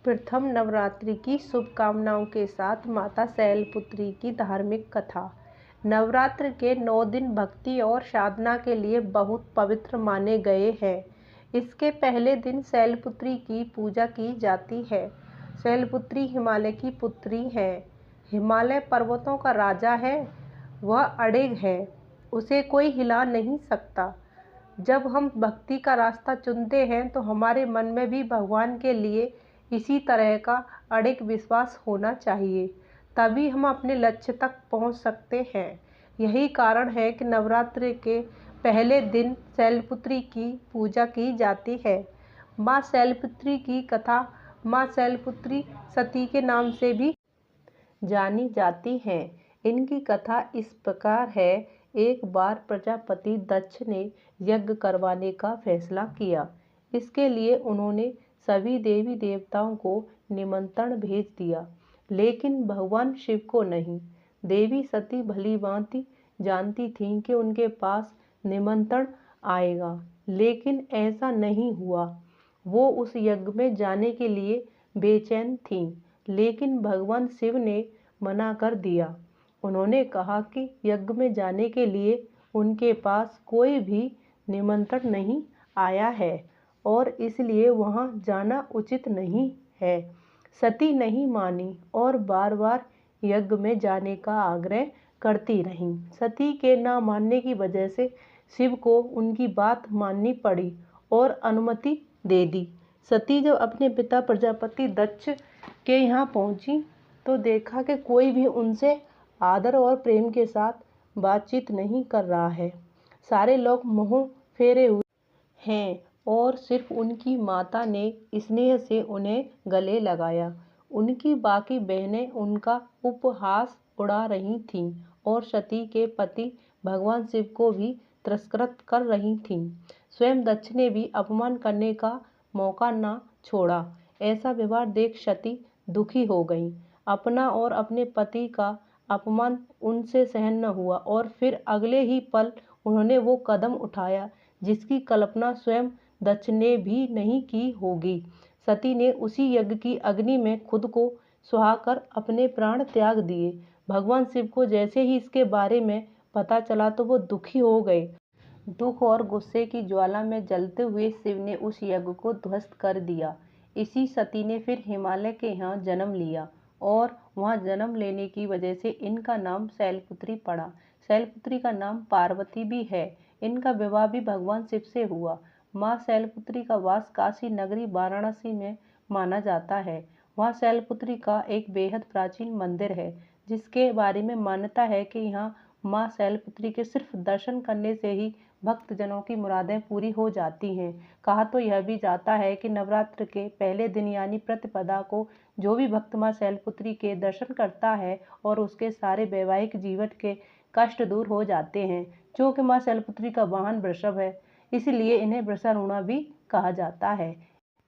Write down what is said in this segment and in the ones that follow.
प्रथम नवरात्रि की शुभकामनाओं के साथ माता शैलपुत्री की धार्मिक कथा। नवरात्र के 9 दिन भक्ति और साधना के लिए बहुत पवित्र माने गए हैं। इसके पहले दिन शैलपुत्री की पूजा की जाती है। शैलपुत्री हिमालय की पुत्री है। हिमालय पर्वतों का राजा है। वह अडिग है, उसे कोई हिला नहीं सकता। जब हम भक्ति का रास्ता चुनते हैं तो हमारे मन में भी भगवान के लिए इसी तरह का अडिग विश्वास होना चाहिए, तभी हम अपने लक्ष्य तक पहुंच सकते हैं। यही कारण है कि नवरात्रि के पहले दिन शैलपुत्री की पूजा की जाती है। माँ शैलपुत्री की कथा माँ शैलपुत्री सती के नाम से भी जानी जाती है। इनकी कथा इस प्रकार है। एक बार प्रजापति दक्ष ने यज्ञ करवाने का फैसला किया। इसके लिए उन्होंने सभी देवी देवताओं को निमंत्रण भेज दिया, लेकिन भगवान शिव को नहीं। देवी सती भली भांति जानती थीं कि उनके पास निमंत्रण आएगा, लेकिन ऐसा नहीं हुआ। वो उस यज्ञ में जाने के लिए बेचैन थीं, लेकिन भगवान शिव ने मना कर दिया। उन्होंने कहा कि यज्ञ में जाने के लिए उनके पास कोई भी निमंत्रण नहीं आया है और इसलिए वहां जाना उचित नहीं है। सती नहीं मानी और बार बार यज्ञ में जाने का आग्रह करती रहीं। सती के ना मानने की वजह से शिव को उनकी बात माननी पड़ी और अनुमति दे दी। सती जब अपने पिता प्रजापति दक्ष के यहाँ पहुंची तो देखा कि कोई भी उनसे आदर और प्रेम के साथ बातचीत नहीं कर रहा है। सारे लोग मुंह फेरे हुए हैं और सिर्फ उनकी माता ने स्नेह से उन्हें गले लगाया। उनकी बाकी बहनें उनका उपहास उड़ा रही थीं और सती के पति भगवान शिव को भी तिरस्कृत कर रही थीं। स्वयं दक्ष ने भी अपमान करने का मौका न छोड़ा। ऐसा व्यवहार देख सती दुखी हो गईं। अपना और अपने पति का अपमान उनसे सहन न हुआ और फिर अगले ही पल उन्होंने वो कदम उठाया जिसकी कल्पना स्वयं दक्ष ने भी नहीं की होगी। सती ने उसी यज्ञ की अग्नि में खुद को सुहाकर अपने प्राण त्याग दिए। भगवान शिव को जैसे ही इसके बारे में पता चला तो वो दुखी हो गए। दुख और गुस्से की ज्वाला में जलते हुए शिव ने उस यज्ञ को ध्वस्त कर दिया। इसी सती ने फिर हिमालय के यहाँ जन्म लिया और वहाँ जन्म लेने की वजह से इनका नाम शैलपुत्री पड़ा। शैलपुत्री का नाम पार्वती भी है। इनका विवाह भी भगवान शिव से हुआ। माँ शैलपुत्री का वास काशी नगरी वाराणसी में माना जाता है। वहाँ शैलपुत्री का एक बेहद प्राचीन मंदिर है, जिसके बारे में मान्यता है कि यहाँ माँ शैलपुत्री के सिर्फ दर्शन करने से ही भक्तजनों की मुरादें पूरी हो जाती हैं। कहा तो यह भी जाता है कि नवरात्र के पहले दिन यानी प्रतिपदा को जो भी भक्त माँ शैलपुत्री के दर्शन करता है और उसके सारे वैवाहिक जीवन के कष्ट दूर हो जाते हैं। क्योंकि माँ शैलपुत्री का वाहन वृषभ है, इसलिए इन्हें वृषारूढ़ा भी कहा जाता है।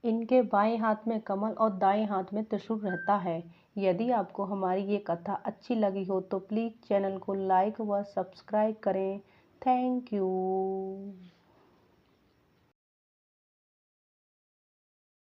इनके बाएं हाथ में कमल और दाएं हाथ में त्रिशूल रहता है। यदि आपको हमारी ये कथा अच्छी लगी हो तो प्लीज़ चैनल को लाइक व सब्सक्राइब करें। Thank you.